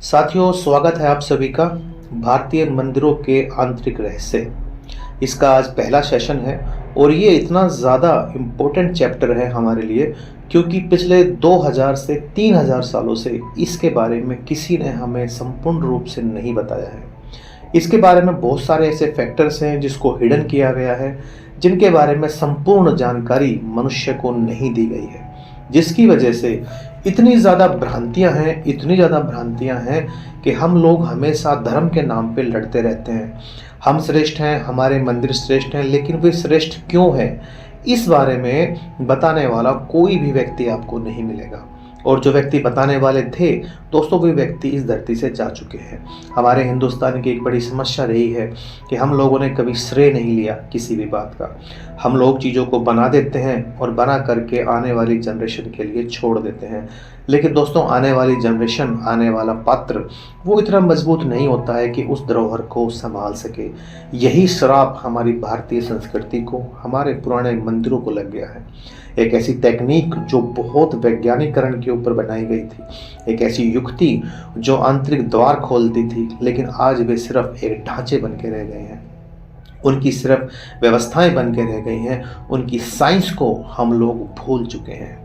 साथियों, स्वागत है आप सभी का भारतीय मंदिरों के आंतरिक रहस्य। इसका आज पहला सेशन है और ये इतना ज़्यादा इम्पोर्टेंट चैप्टर है हमारे लिए क्योंकि पिछले 2000 से 3000 सालों से इसके बारे में किसी ने हमें संपूर्ण रूप से नहीं बताया है। इसके बारे में बहुत सारे ऐसे फैक्टर्स हैं जिसको हिडन किया गया है, जिनके बारे में संपूर्ण जानकारी मनुष्य को नहीं दी गई है, जिसकी वजह से इतनी ज़्यादा भ्रांतियां हैं कि हम लोग हमेशा धर्म के नाम पे लड़ते रहते हैं। हम श्रेष्ठ हैं, हमारे मंदिर श्रेष्ठ हैं, लेकिन वे श्रेष्ठ क्यों हैं, इस बारे में बताने वाला कोई भी व्यक्ति आपको नहीं मिलेगा। और जो व्यक्ति बताने वाले थे दोस्तों, वे व्यक्ति इस धरती से जा चुके हैं। हमारे हिंदुस्तान की एक बड़ी समस्या रही है कि हम लोगों ने कभी श्रेय नहीं लिया किसी भी बात का। हम लोग चीज़ों को बना देते हैं और बना करके आने वाली जनरेशन के लिए छोड़ देते हैं। लेकिन दोस्तों, आने वाली जनरेशन, आने वाला पात्र वो इतना मजबूत नहीं होता है कि उस धरोहर को संभाल सके। यही श्राप हमारी भारतीय संस्कृति को, हमारे पुराने मंदिरों को लग गया है। एक ऐसी तकनीक जो बहुत वैज्ञानिकरण के ऊपर बनाई गई थी, एक ऐसी युक्ति जो आंतरिक द्वार खोलती थी, लेकिन आज वे सिर्फ एक ढांचे बन के रह गए हैं। उनकी सिर्फ व्यवस्थाएं बन के रह गई हैं, उनकी साइंस को हम लोग भूल चुके हैं।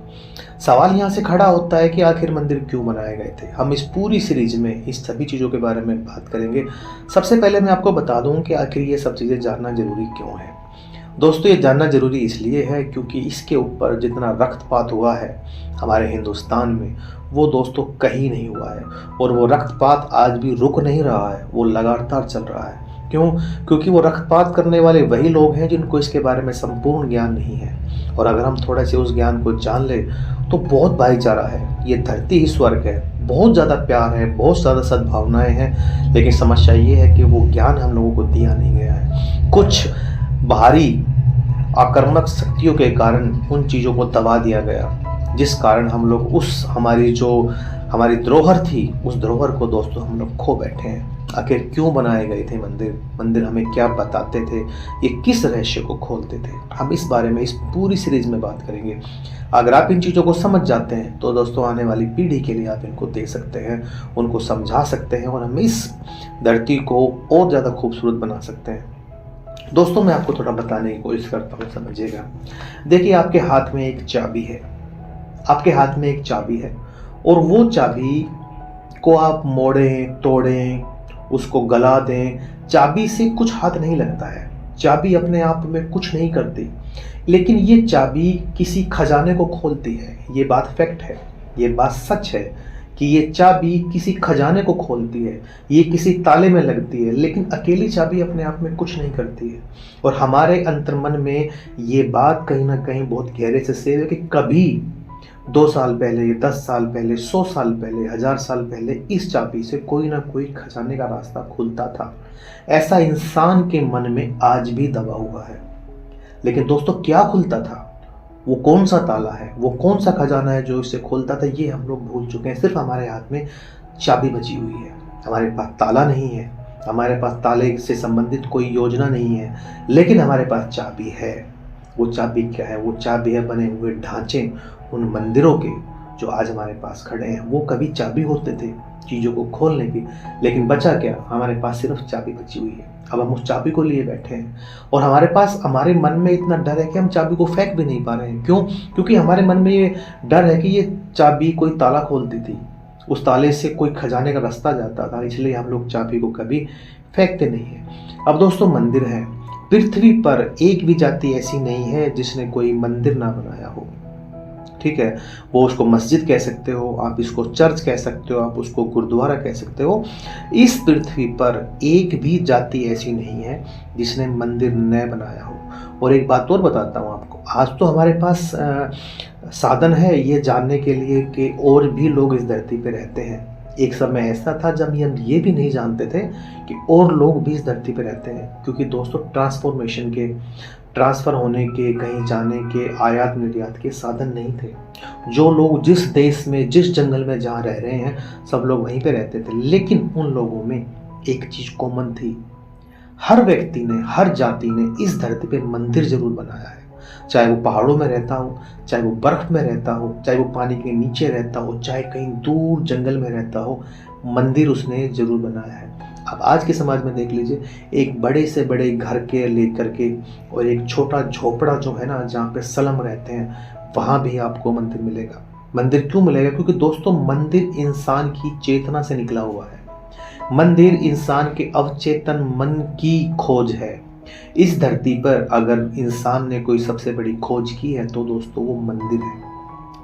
सवाल यहाँ से खड़ा होता है कि आखिर मंदिर क्यों बनाए गए थे। हम इस पूरी सीरीज में इस सभी चीज़ों के बारे में बात करेंगे। सबसे पहले मैं आपको बता दूं कि आखिर ये सब चीज़ें जानना जरूरी क्यों है। दोस्तों, ये जानना जरूरी इसलिए है क्योंकि इसके ऊपर जितना रक्तपात हुआ है हमारे हिंदुस्तान में, वो दोस्तों कहीं नहीं हुआ है। और वो रक्तपात आज भी रुक नहीं रहा है, वो लगातार चल रहा है। क्यों? क्योंकि वो रक्तपात करने वाले वही लोग हैं जिनको इसके बारे में संपूर्ण ज्ञान नहीं है। और अगर हम थोड़ा से उस ज्ञान को जान ले तो बहुत भाईचारा है, ये धरती ही स्वर्ग है, बहुत ज़्यादा प्यार है, बहुत ज़्यादा सद्भावनाएं हैं। लेकिन समस्या ये है कि वो ज्ञान हम लोगों को दिया नहीं गया है। कुछ बाहरी आक्रामक शक्तियों के कारण उन चीज़ों को दबा दिया गया, जिस कारण हम लोग उस हमारी धरोहर थी, उस धरोहर को दोस्तों हम लोग खो बैठे हैं। आखिर क्यों बनाए गए थे मंदिर हमें क्या बताते थे, ये किस रहस्य को खोलते थे, हम इस बारे में इस पूरी सीरीज में बात करेंगे। अगर आप इन चीज़ों को समझ जाते हैं तो दोस्तों आने वाली पीढ़ी के लिए आप इनको दे सकते हैं, उनको समझा सकते हैं और हम इस धरती को और ज़्यादा खूबसूरत बना सकते हैं। दोस्तों, मैं आपको थोड़ा बताने की कोशिश करता हूँ, समझिएगा। देखिए, आपके हाथ में एक चाबी है, आपके हाथ में एक चाबी है और वो चाबी को आप मोड़ें, तोड़ें, उसको गला दें, चाबी से कुछ हाथ नहीं लगता है। चाबी अपने आप में कुछ नहीं करती, लेकिन ये चाबी किसी खजाने को खोलती है। ये बात फैक्ट है, ये बात सच है कि ये चाबी किसी खजाने को खोलती है, ये किसी ताले में लगती है, लेकिन अकेली चाबी अपने आप में कुछ नहीं करती है। और हमारे अंतर्मन में ये बात कहीं ना कहीं बहुत गहरे से सेव है कि कभी 2 साल पहले, 10 साल पहले, 100 साल पहले, 1000 साल पहले इस चाबी से कोई ना कोई खजाने का रास्ता खुलता था। ऐसा इंसान के मन में आज भी दबा हुआ है। लेकिन दोस्तों, क्या खुलता था? वो कौन सा ताला है, वो कौन सा खजाना है जो इसे खोलता था, ये हम लोग भूल चुके हैं। सिर्फ हमारे हाथ में चाबी बची हुई है, हमारे पास ताला नहीं है, हमारे पास ताले से संबंधित कोई योजना नहीं है, लेकिन हमारे पास चाबी है। वो चाबी क्या है? वो चाबी है बने हुए ढांचे उन मंदिरों के जो आज हमारे पास खड़े हैं। वो कभी चाबी होते थे चीज़ों को खोलने की, लेकिन बचा क्या? हमारे पास सिर्फ चाबी बची हुई है। अब हम उस चाबी को लिए बैठे हैं और हमारे मन में इतना डर है कि हम चाबी को फेंक भी नहीं पा रहे हैं। क्यों? क्योंकि हमारे मन में ये डर है कि ये चाबी कोई ताला खोलती थी, उस ताले से कोई खजाने का रास्ता जाता था, इसलिए हम लोग चाबी को कभी फेंकते नहीं हैं। अब दोस्तों, मंदिर है, पृथ्वी पर एक भी जाति ऐसी नहीं है जिसने कोई मंदिर ना बनाया हो। ठीक है, वो उसको मस्जिद कह सकते हो, आप इसको चर्च कह सकते हो, आप उसको गुरुद्वारा कह सकते हो। इस पृथ्वी पर एक भी जाति ऐसी नहीं है जिसने मंदिर न बनाया हो। और एक बात और बताता हूँ आपको, आज तो हमारे पास साधन है ये जानने के लिए कि और भी लोग इस धरती पे रहते हैं। एक समय ऐसा था जब हम ये भी नहीं जानते थे कि और लोग भी इस धरती पे रहते हैं, क्योंकि दोस्तों ट्रांसफॉर्मेशन के, ट्रांसफ़र होने के, कहीं जाने के, आयात निर्यात के साधन नहीं थे। जो लोग जिस देश में, जिस जंगल में जहाँ रह रहे हैं, सब लोग वहीं पे रहते थे। लेकिन उन लोगों में एक चीज़ कॉमन थी, हर व्यक्ति ने, हर जाति ने इस धरती पे मंदिर जरूर बनाया है। चाहे वो पहाड़ों में रहता हो, चाहे वो बर्फ में रहता हो, चाहे वो पानी के नीचे रहता हो, चाहे कहीं दूर जंगल में रहता हो, मंदिर उसने जरूर बनाया है। अब आज के समाज में देख लीजिए, एक बड़े से बड़े घर के लेकर के और एक छोटा झोपड़ा जो है ना, जहाँ पे सलम रहते हैं, वहाँ भी आपको मंदिर मिलेगा। मंदिर क्यों मिलेगा? क्योंकि दोस्तों मंदिर इंसान की चेतना से निकला हुआ है। मंदिर इंसान के अवचेतन मन की खोज है। इस धरती पर अगर इंसान ने कोई सबसे बड़ी खोज की है तो दोस्तों वो मंदिर है,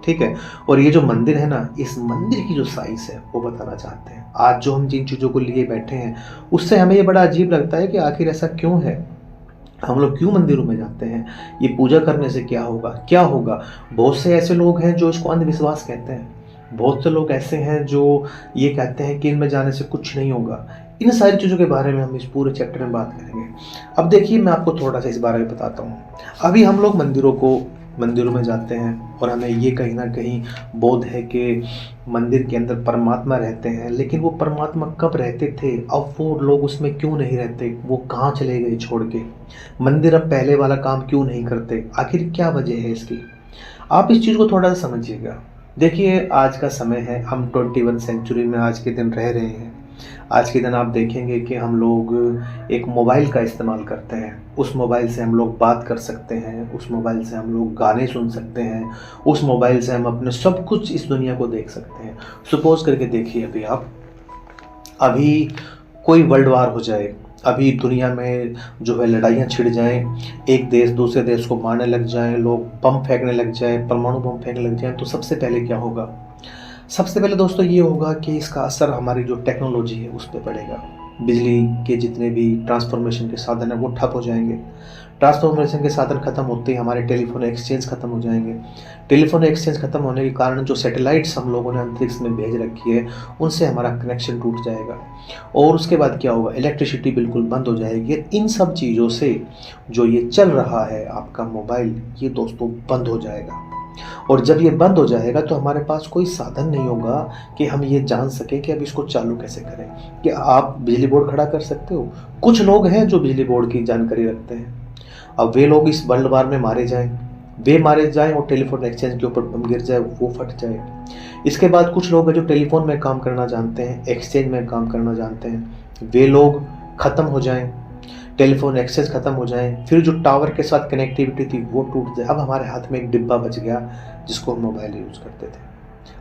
ठीक है। और ये जो मंदिर है ना, इस मंदिर की जो साइज है वो बताना चाहते हैं। आज जो हम जिन चीज़ों को लिए बैठे हैं उससे हमें ये बड़ा अजीब लगता है कि आखिर ऐसा क्यों है, हम लोग क्यों मंदिरों में जाते हैं, ये पूजा करने से क्या होगा, क्या होगा। बहुत से ऐसे लोग हैं जो इसको अंधविश्वास कहते हैं, बहुत से लोग ऐसे हैं जो ये कहते हैं कि इनमें जाने से कुछ नहीं होगा। इन सारी चीज़ों के बारे में हम इस पूरे चैप्टर में बात करेंगे। अब देखिए, मैं आपको थोड़ा सा इस बारे में बताता हूँ। अभी हम लोग मंदिरों में जाते हैं और हमें ये कहीं ना कहीं बोध है कि मंदिर के अंदर परमात्मा रहते हैं, लेकिन वो परमात्मा कब रहते थे, अब वो लोग उसमें क्यों नहीं रहते, वो कहाँ चले गए छोड़ के। मंदिर अब पहले वाला काम क्यों नहीं करते, आखिर क्या वजह है इसकी। आप इस चीज़ को थोड़ा सा समझिएगा। देखिए, आज का समय है, हम 21 सेंचुरी में आज के दिन रह रहे हैं। आज के दिन आप देखेंगे कि हम लोग एक मोबाइल का इस्तेमाल करते हैं। उस मोबाइल से हम लोग बात कर सकते हैं, उस मोबाइल से हम लोग गाने सुन सकते हैं, उस मोबाइल से हम अपने सब कुछ इस दुनिया को देख सकते हैं। सपोज करके देखिए, अभी कोई वर्ल्ड वार हो जाए, अभी दुनिया में जो है लड़ाइयाँ छिड़ जाएं, एक देश दूसरे देश को मारने लग जाएं, लोग बम फेंकने लग जाएं, परमाणु बम फेंकने लग जाएं, तो सबसे पहले क्या होगा? सबसे पहले दोस्तों ये होगा कि इसका असर हमारी जो टेक्नोलॉजी है उस पर पड़ेगा। बिजली के जितने भी ट्रांसफॉर्मेशन के साधन हैं वो ठप हो जाएंगे। ट्रांसफॉर्मेशन के साधन खत्म होते ही हमारे टेलीफोन एक्सचेंज खत्म हो जाएंगे। टेलीफोन एक्सचेंज खत्म होने के कारण जो सैटेलाइट्स हम लोगों ने अंतरिक्ष में भेज रखी है उनसे हमारा कनेक्शन टूट जाएगा। और उसके बाद क्या होगा? इलेक्ट्रिसिटी बिल्कुल बंद हो जाएगी। इन सब चीज़ों से जो ये चल रहा है आपका मोबाइल, ये दोस्तों बंद हो जाएगा। और जब ये बंद हो जाएगा तो हमारे पास कोई साधन नहीं होगा कि हम ये जान सकें कि अब इसको चालू कैसे करें। कि आप बिजली बोर्ड खड़ा कर सकते हो? कुछ लोग हैं जो बिजली बोर्ड की जानकारी रखते हैं। अब वे लोग इस वर्ल्ड वार में मारे जाएं और टेलीफोन एक्सचेंज के ऊपर बम गिर जाए, वो फट जाए। इसके बाद कुछ लोग हैं जो टेलीफोन में काम करना जानते हैं, एक्सचेंज में काम करना जानते हैं, वे लोग ख़त्म हो जाएं, टेलीफोन एक्सेस खत्म हो जाए, फिर जो टावर के साथ कनेक्टिविटी थी वो टूट जाए। अब हमारे हाथ में एक डिब्बा बच गया जिसको हम मोबाइल यूज़ करते थे।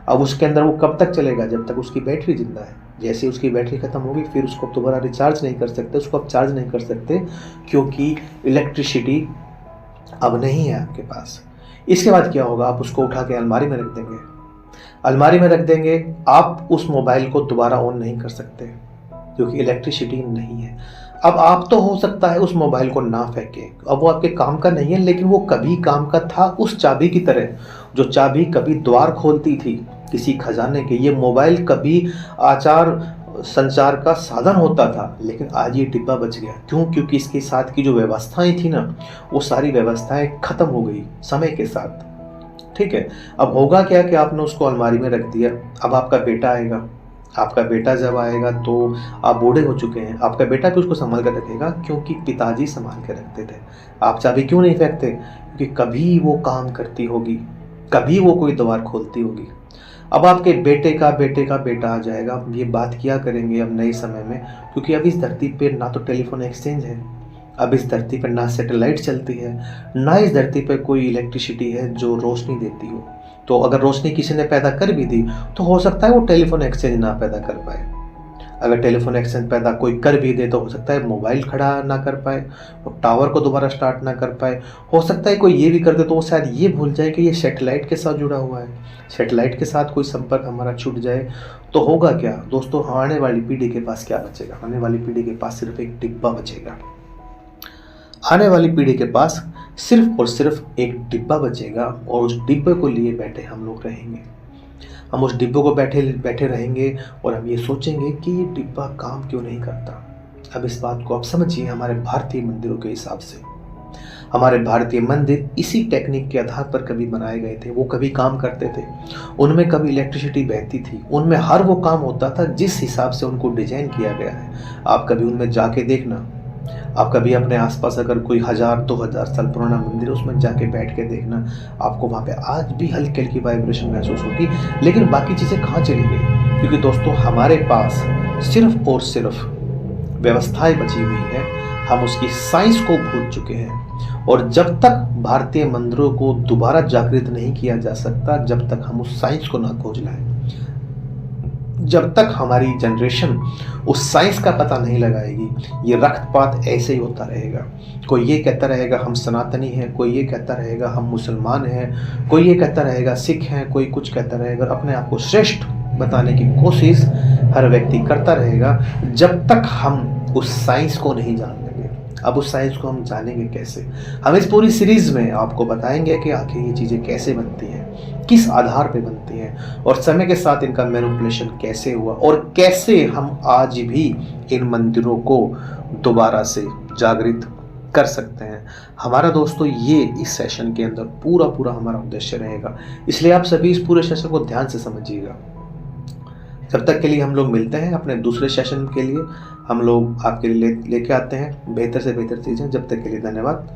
अब उसके अंदर वो कब तक चलेगा? जब तक उसकी बैटरी जिंदा है। जैसे उसकी बैटरी खत्म होगी फिर उसको दोबारा रिचार्ज नहीं कर सकते, उसको आप चार्ज नहीं कर सकते, क्योंकि इलेक्ट्रिसिटी अब नहीं है आपके पास। इसके बाद क्या होगा? आप उसको उठा के अलमारी में रख देंगे। अलमारी में रख देंगे, आप उस मोबाइल को दोबारा ऑन नहीं कर सकते क्योंकि इलेक्ट्रिसिटी नहीं है। अब आप तो हो सकता है उस मोबाइल को ना फेंके, अब वो आपके काम का नहीं है, लेकिन वो कभी काम का था। उस चाबी की तरह, जो चाबी कभी द्वार खोलती थी किसी खजाने के, ये मोबाइल कभी आचार संचार का साधन होता था, लेकिन आज ये डिब्बा बच गया। क्यों? क्योंकि इसके साथ की जो व्यवस्थाएं थी ना, वो सारी व्यवस्थाएं खत्म हो गई समय के साथ। ठीक है, अब होगा क्या कि आपने उसको अलमारी में रख दिया। अब आपका बेटा आएगा, आपका बेटा जब आएगा तो आप बूढ़े हो चुके हैं, आपका बेटा भी उसको संभाल कर रखेगा क्योंकि पिताजी संभाल कर रखते थे। आप चाबी क्यों नहीं फेंकते? क्योंकि कभी वो काम करती होगी, कभी वो कोई द्वार खोलती होगी। अब आपके बेटे का बेटा आ जाएगा। अब ये बात किया करेंगे अब नए समय में, क्योंकि अब इस धरती पे ना तो टेलीफोन एक्सचेंज है, अब इस धरती पर ना सैटेलाइट चलती है, ना इस धरती पर कोई इलेक्ट्रिसिटी है जो रोशनी देती हो। तो अगर रोशनी किसी ने पैदा कर भी दी तो हो सकता है वो टेलीफोन एक्सचेंज ना पैदा कर पाए। अगर टेलीफोन एक्सचेंज पैदा कोई कर भी दे तो हो सकता है मोबाइल खड़ा ना कर पाए, वो टावर को दोबारा स्टार्ट ना कर पाए। हो सकता है कोई ये भी कर दे तो वो शायद ये भूल जाए कि ये सैटेलाइट के साथ जुड़ा हुआ है, सैटेलाइट के साथ कोई संपर्क हमारा छूट जाए तो होगा क्या दोस्तों? आने वाली पीढ़ी के पास क्या बचेगा? आने वाली पीढ़ी के पास सिर्फ एक डिब्बा बचेगा। आने वाली पीढ़ी के पास सिर्फ और सिर्फ एक डिब्बा बचेगा और उस डिब्बे को लिए बैठे हम लोग रहेंगे। हम उस डिब्बे को बैठे रहेंगे और हम ये सोचेंगे कि ये डिब्बा काम क्यों नहीं करता। अब इस बात को आप समझिए, हमारे भारतीय मंदिरों के हिसाब से हमारे भारतीय मंदिर इसी टेक्निक के आधार पर कभी बनाए गए थे। वो कभी काम करते थे, उनमें कभी इलेक्ट्रिसिटी बहती थी, उनमें हर वो काम होता था जिस हिसाब से उनको डिजाइन किया गया है। आप कभी उनमें जाके देखना, आप कभी अपने आसपास अगर कोई 1000-2000 साल पुराना मंदिर है उसमें जाके बैठ के देखना, आपको वहाँ पे आज भी हल्की हल्की वाइब्रेशन महसूस होगी। लेकिन बाकी चीज़ें कहाँ चली गई? क्योंकि दोस्तों हमारे पास सिर्फ और सिर्फ व्यवस्थाएं बची हुई है, हम उसकी साइंस को भूल चुके हैं। और जब तक भारतीय मंदिरों को दोबारा जागृत नहीं किया जा सकता, जब तक हम उस साइंस को ना खोज लाएं, जब तक हमारी जनरेशन उस साइंस का पता नहीं लगाएगी, ये रक्तपात ऐसे ही होता रहेगा। कोई ये कहता रहेगा हम सनातनी हैं, कोई ये कहता रहेगा हम मुसलमान हैं, कोई ये कहता रहेगा सिख हैं, कोई कुछ कहता रहेगा। अपने आप को श्रेष्ठ बताने की कोशिश हर व्यक्ति करता रहेगा जब तक हम उस साइंस को नहीं जान लेंगे। अब उस साइंस को हम जानेंगे कैसे? हम इस पूरी सीरीज में आपको बताएंगे कि आखिर ये चीज़ें कैसे बनती हैं, किस आधार पे बनती हैं, और समय के साथ इनका मैनिपुलेशन कैसे हुआ, और कैसे हम आज भी इन मंदिरों को दोबारा से जागृत कर सकते हैं। हमारा दोस्तों ये इस सेशन के अंदर पूरा हमारा उद्देश्य रहेगा, इसलिए आप सभी इस पूरे सेशन को ध्यान से समझिएगा। जब तक के लिए हम लोग मिलते हैं अपने दूसरे सेशन के लिए, हम लोग आपके लिए लेके आते हैं बेहतर से बेहतर चीज़ें। जब तक के लिए धन्यवाद।